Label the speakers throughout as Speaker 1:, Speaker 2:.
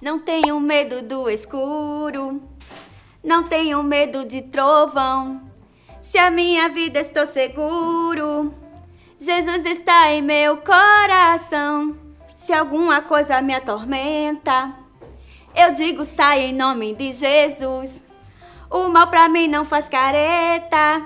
Speaker 1: Não tenho medo do escuro, não tenho medo de trovão. Se a minha vida estou seguro, Jesus está em meu coração. Se alguma coisa me atormenta, eu digo sai em nome de Jesus. O mal pra mim não faz careta,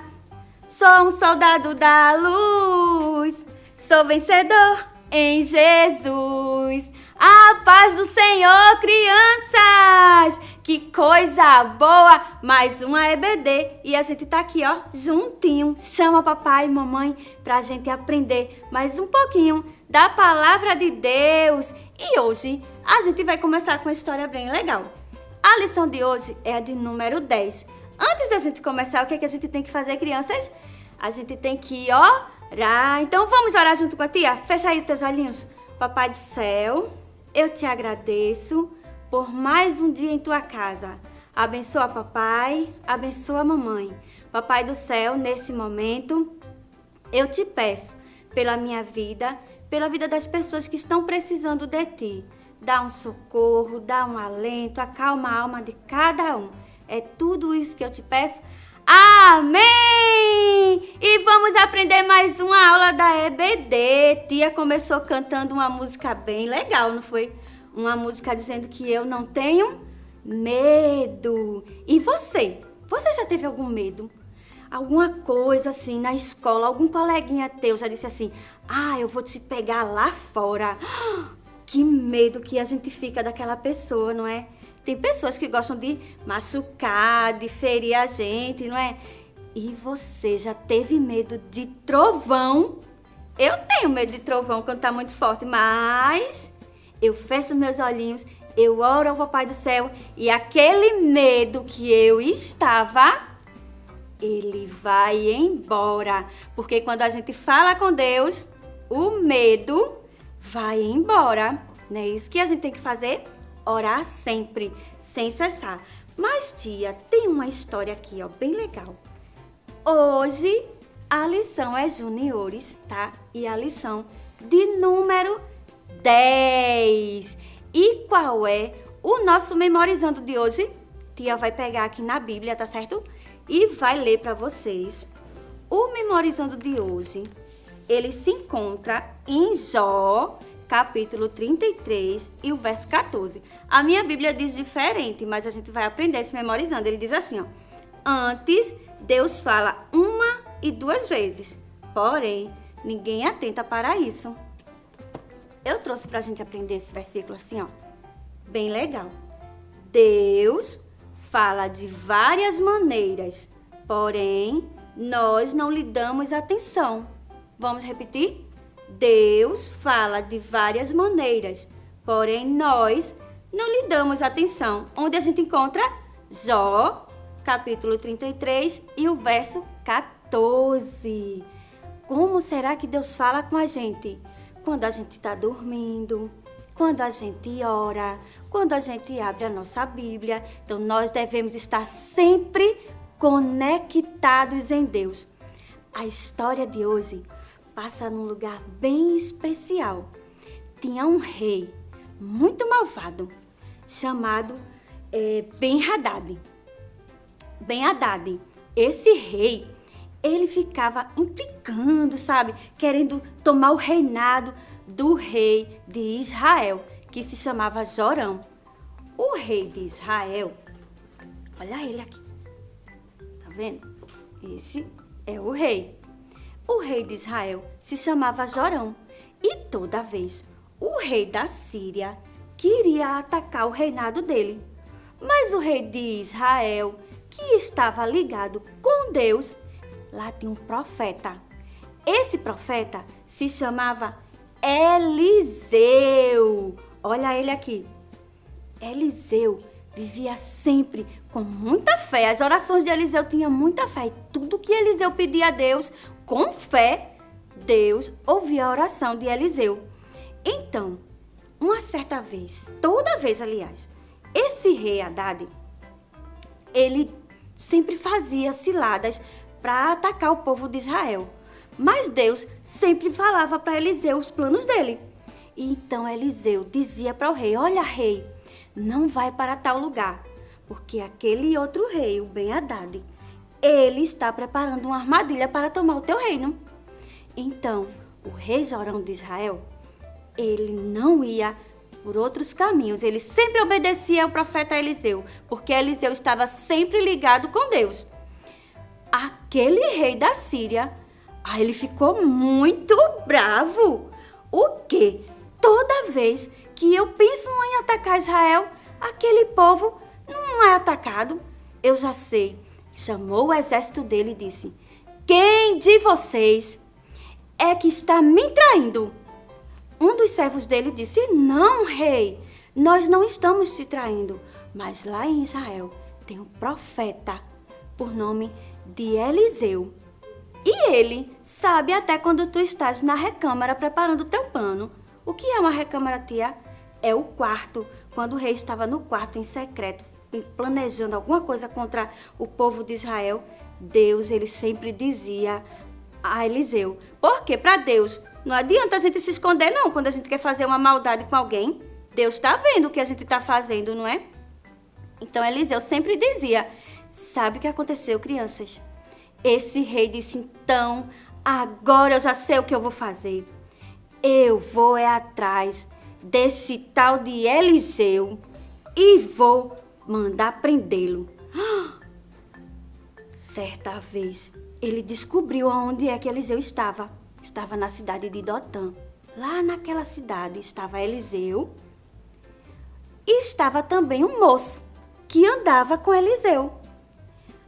Speaker 1: sou um soldado da luz, sou vencedor em Jesus. A paz do Senhor, crianças! Que coisa boa! Mais uma EBD e a gente tá aqui, ó, juntinho. Chama papai e mamãe pra gente aprender mais um pouquinho da palavra de Deus. E hoje a gente vai começar com uma história bem legal. A lição de hoje é a de número 10. Antes da gente começar, o que é que a gente tem que fazer, crianças? A gente tem que orar. Então vamos orar junto com a tia? Fecha aí os teus olhinhos. Papai do céu, eu te agradeço por mais um dia em tua casa. Abençoa papai, abençoa mamãe. Papai do céu, nesse momento, eu te peço pela minha vida, pela vida das pessoas que estão precisando de ti. Dá um socorro, dá um alento, acalma a alma de cada um. É tudo isso que eu te peço. Amém! E vamos aprender mais uma aula da EBD. Tia começou cantando uma música bem legal, não foi? Uma música dizendo que eu não tenho medo. E você? Você já teve algum medo? Alguma coisa assim na escola, algum coleguinha teu já disse assim: eu vou te pegar lá fora. Que medo que a gente fica daquela pessoa, não é? Tem pessoas que gostam de machucar, de ferir a gente, não é? E você já teve medo de trovão? Eu tenho medo de trovão quando tá muito forte, mas eu fecho meus olhinhos, eu oro ao Papai do Céu e aquele medo que eu estava, ele vai embora. Porque quando a gente fala com Deus, o medo vai embora. Não é isso que a gente tem que fazer? Orar sempre, sem cessar. Mas, tia, tem uma história aqui, ó, bem legal. Hoje, a lição é juniores, tá? E a lição de número 10. E qual é o nosso memorizando de hoje? Tia vai pegar aqui na Bíblia, tá certo? E vai ler para vocês. O memorizando de hoje, ele se encontra em Jó, capítulo 33 e o verso 14. A minha Bíblia diz diferente, mas a gente vai aprender se memorizando. Ele diz assim, ó: antes, Deus fala uma e duas vezes, porém, ninguém atenta para isso. Eu trouxe pra gente aprender esse versículo assim, ó, bem legal. Deus fala de várias maneiras, porém, nós não lhe damos atenção. Vamos repetir? Deus fala de várias maneiras, porém nós não lhe damos atenção. Onde a gente encontra? Jó, capítulo 33 e o verso 14. Como será que Deus fala com a gente? Quando a gente está dormindo, quando a gente ora, quando a gente abre a nossa Bíblia. Então nós devemos estar sempre conectados em Deus. A história de hoje passa num lugar bem especial. Tinha um rei muito malvado, chamado Ben-Hadad. Ben-Hadad, esse rei, ele ficava implicando, sabe? Querendo tomar o reinado do rei de Israel, que se chamava Jorão. O rei de Israel, olha ele aqui, tá vendo? Esse é o rei. O rei de Israel se chamava Jorão e toda vez o rei da Síria queria atacar o reinado dele. Mas o rei de Israel, que estava ligado com Deus, lá tinha um profeta. Esse profeta se chamava Eliseu. Olha ele aqui. Eliseu vivia sempre com muita fé. As orações de Eliseu tinham muita fé. E tudo que Eliseu pedia a Deus, com fé, Deus ouvia a oração de Eliseu. Então, uma certa vez, toda vez, aliás, esse rei Hadad, ele sempre fazia ciladas para atacar o povo de Israel. Mas Deus sempre falava para Eliseu os planos dele. E então Eliseu dizia para o rei: olha, rei, não vai para tal lugar, porque aquele outro rei, o Ben-Hadad, ele está preparando uma armadilha para tomar o teu reino. Então, o rei Jorão de Israel, ele não ia por outros caminhos, ele sempre obedecia ao profeta Eliseu, porque Eliseu estava sempre ligado com Deus. Aquele rei da Síria, ele ficou muito bravo. O quê? Toda vez que eu penso em atacar Israel, aquele povo não é atacado. Eu já sei. Chamou o exército dele e disse: quem de vocês é que está me traindo? Um dos servos dele disse: não, rei, nós não estamos te traindo. Mas lá em Israel tem um profeta por nome de Eliseu. E ele sabe até quando tu estás na recâmara preparando o teu plano. O que é uma recâmara, tia? É o quarto, quando o rei estava no quarto em secreto, planejando alguma coisa contra o povo de Israel. Deus, ele sempre dizia a Eliseu. Porque para Deus não adianta a gente se esconder não, quando a gente quer fazer uma maldade com alguém. Deus está vendo o que a gente está fazendo, não é? Então Eliseu sempre dizia: sabe o que aconteceu, crianças? Esse rei disse: então, agora eu já sei o que eu vou fazer. Eu vou atrás desse tal de Eliseu e vou mandar prendê-lo. Certa vez, ele descobriu aonde é que Eliseu estava. Estava na cidade de Dotã. Lá naquela cidade estava Eliseu e estava também um moço que andava com Eliseu.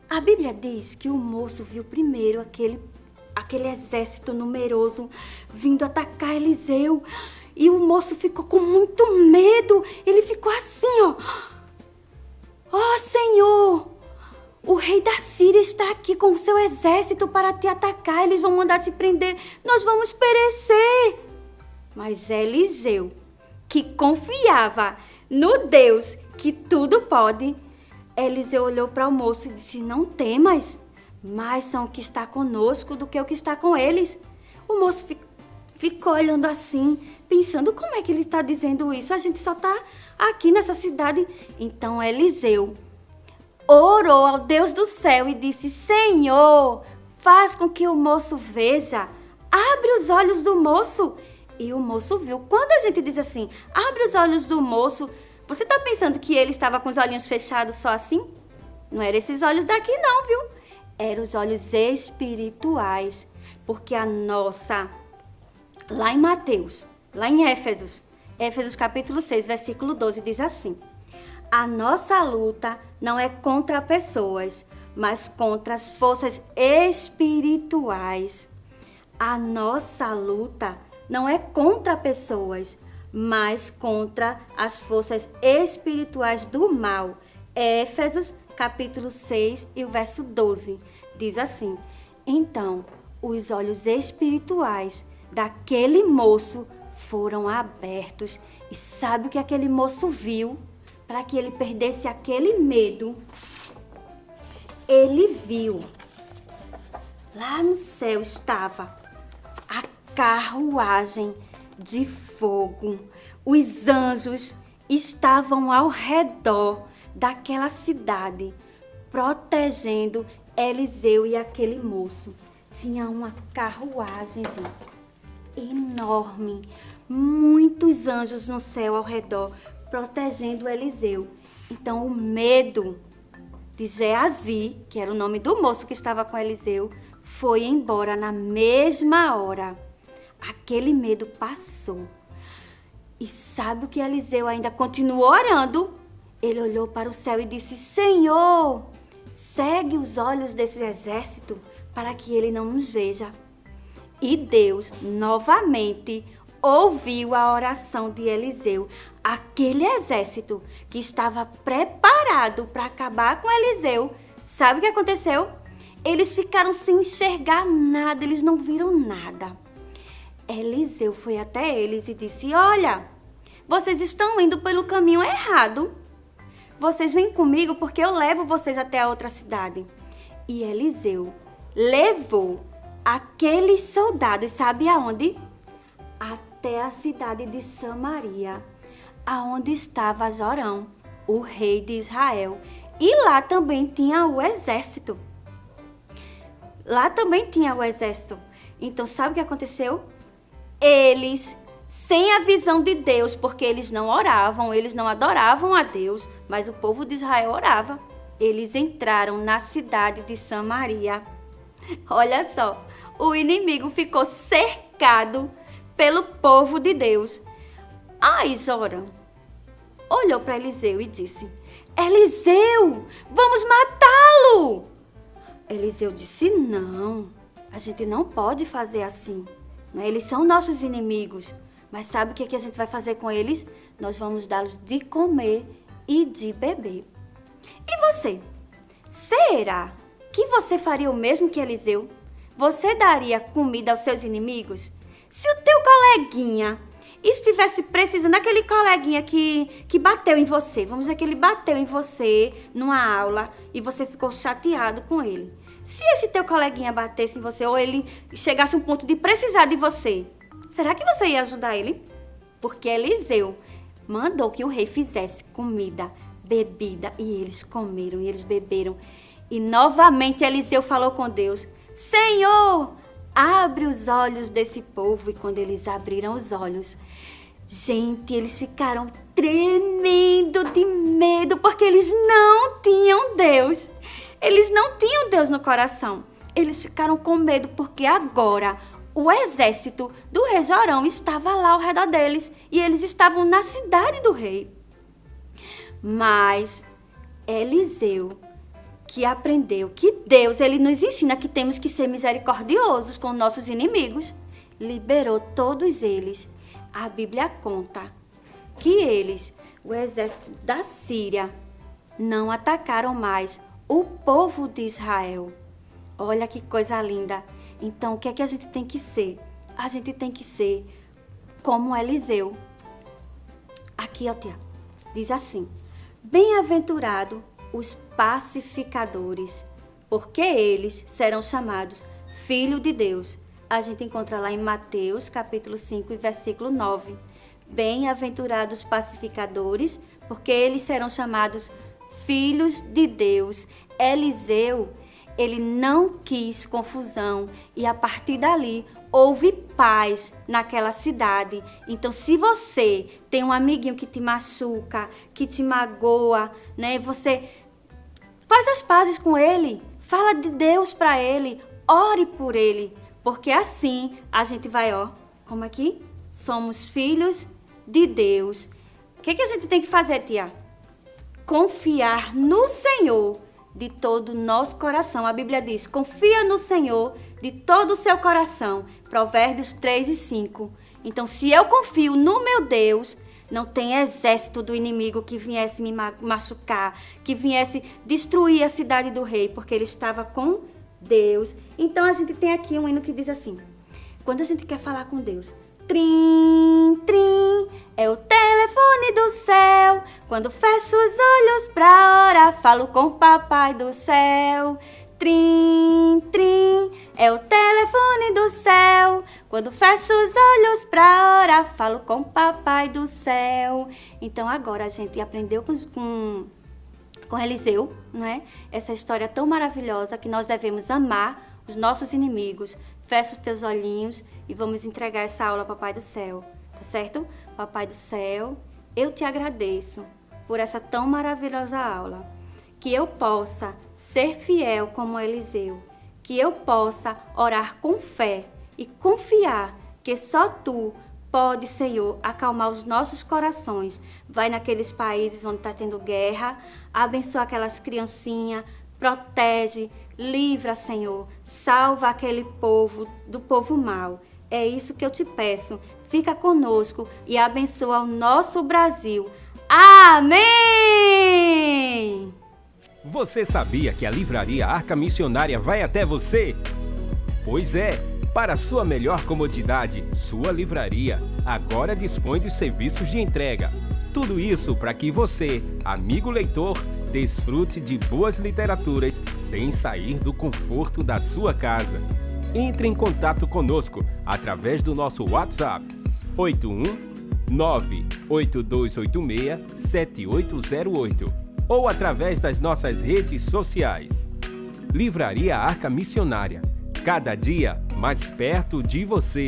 Speaker 1: A Bíblia diz que o moço viu primeiro aquele exército numeroso vindo atacar Eliseu. E o moço ficou com muito medo. Ele ficou assim, ó. Ó, Senhor, o rei da Síria está aqui com o seu exército para te atacar. Eles vão mandar te prender. Nós vamos perecer. Mas Eliseu, que confiava no Deus que tudo pode, Eliseu olhou para o moço e disse: não temas, mais são o que está conosco do que o que está com eles. O moço ficou olhando assim, pensando: como é que ele está dizendo isso? A gente só está aqui nessa cidade. Então Eliseu orou ao Deus do céu e disse: Senhor, faz com que o moço veja. Abre os olhos do moço. E o moço viu. Quando a gente diz assim, abre os olhos do moço, você está pensando que ele estava com os olhinhos fechados só assim? Não eram esses olhos daqui não, viu? Eram os olhos espirituais. Porque a nossa... Lá em Mateus, lá em Éfesos capítulo 6, versículo 12, diz assim: a nossa luta não é contra pessoas, mas contra as forças espirituais. A nossa luta não é contra pessoas, mas contra as forças espirituais do mal. Éfesos, capítulo 6 e o verso 12, diz assim: então, os olhos espirituais daquele moço foram abertos. E sabe o que aquele moço viu? Para que ele perdesse aquele medo, ele viu, lá no céu estava a carruagem de fogo. Os anjos estavam ao redor daquela cidade, protegendo Eliseu e aquele moço. Tinha uma carruagem, gente, enorme, muitos anjos no céu ao redor, protegendo Eliseu. Então o medo de Geazi, que era o nome do moço que estava com Eliseu, foi embora na mesma hora. Aquele medo passou. E sabe o que Eliseu ainda continuou orando? Ele olhou para o céu e disse: Senhor, segue os olhos desse exército para que ele não nos veja. E Deus novamente ouviu a oração de Eliseu. Aquele exército que estava preparado para acabar com Eliseu, sabe o que aconteceu? Eles ficaram sem enxergar nada, eles não viram nada. Eliseu foi até eles e disse: olha, vocês estão indo pelo caminho errado. Vocês vêm comigo porque eu levo vocês até a outra cidade. E Eliseu levou aqueles soldados, sabe aonde? Até a cidade de Samaria. aonde estava Jorão, o rei de Israel. E lá também tinha o exército. Então, sabe o que aconteceu? Eles, sem a visão de Deus, porque eles não oravam, eles não adoravam a Deus, mas o povo de Israel orava. Eles entraram na cidade de Samaria. Olha só, o inimigo ficou cercado pelo povo de Deus. Aí Jorão olhou para Eliseu e disse: Eliseu, vamos matá-lo! Eliseu disse: não, a gente não pode fazer assim. Eles são nossos inimigos. Mas sabe o que a gente vai fazer com eles? Nós vamos dá-los de comer e de beber. E você? Será que você faria o mesmo que Eliseu? Você daria comida aos seus inimigos? Se o teu coleguinha estivesse precisando, aquele coleguinha que bateu em você, vamos dizer que ele bateu em você numa aula e você ficou chateado com ele. Se esse teu coleguinha batesse em você ou ele chegasse a um ponto de precisar de você, será que você ia ajudar ele? Porque Eliseu mandou que o rei fizesse comida, bebida, e eles comeram e eles beberam. E novamente Eliseu falou com Deus: Senhor, abre os olhos desse povo. E quando eles abriram os olhos, gente, eles ficaram tremendo de medo, porque eles não tinham Deus. Eles não tinham Deus no coração. Eles ficaram com medo porque agora o exército do rei Jorão estava lá ao redor deles e eles estavam na cidade do rei. Mas Eliseu, que aprendeu que Deus, ele nos ensina que temos que ser misericordiosos com nossos inimigos, liberou todos eles. A Bíblia conta que eles, o exército da Síria, não atacaram mais o povo de Israel. Olha que coisa linda. Então, o que é que a gente tem que ser? A gente tem que ser como Eliseu. Aqui, ó, tia, diz assim: bem-aventurado os pacificadores, porque eles serão chamados filhos de Deus. A gente encontra lá em Mateus, capítulo 5, e versículo 9. Bem-aventurados os pacificadores, porque eles serão chamados filhos de Deus. Eliseu, ele não quis confusão e a partir dali houve paz naquela cidade. Então, se você tem um amiguinho que te machuca, que te magoa, né? Você faz as pazes com ele, fala de Deus para ele, ore por ele, porque assim a gente vai, ó, como aqui? Somos filhos de Deus. O que a gente tem que fazer, tia? Confiar no Senhor de todo o nosso coração. A Bíblia diz: confia no Senhor de todo o seu coração. Provérbios 3 e 5. Então, se eu confio no meu Deus, não tem exército do inimigo que viesse me machucar, que viesse destruir a cidade do rei, porque ele estava com Deus. Então, a gente tem aqui um hino que diz assim: quando a gente quer falar com Deus, trim, trim, é o telefone do céu. Quando fecho os olhos pra orar, falo com o papai do céu. Trim, trim, é o telefone do céu. Quando fecho os olhos pra orar, falo com o papai do céu. Então agora a gente aprendeu com Eliseu, não é? Essa história tão maravilhosa que nós devemos amar os nossos inimigos. Fecha os teus olhinhos e vamos entregar essa aula ao Papai do Céu, tá certo? Papai do Céu, eu te agradeço por essa tão maravilhosa aula. Que eu possa ser fiel como Eliseu, que eu possa orar com fé e confiar que só Tu pode, Senhor, acalmar os nossos corações. Vai naqueles países onde está tendo guerra, abençoa aquelas criancinhas, protege, livra, Senhor, salva aquele povo do povo mau. É isso que eu te peço. Fica conosco e abençoa o nosso Brasil. Amém!
Speaker 2: Você sabia que a Livraria Arca Missionária vai até você? Pois é, para sua melhor comodidade, sua livraria agora dispõe dos serviços de entrega. Tudo isso para que você, amigo leitor, desfrute de boas literaturas sem sair do conforto da sua casa. Entre em contato conosco através do nosso WhatsApp 819 8286-7808 ou através das nossas redes sociais. Livraria Arca Missionária, cada dia mais perto de você.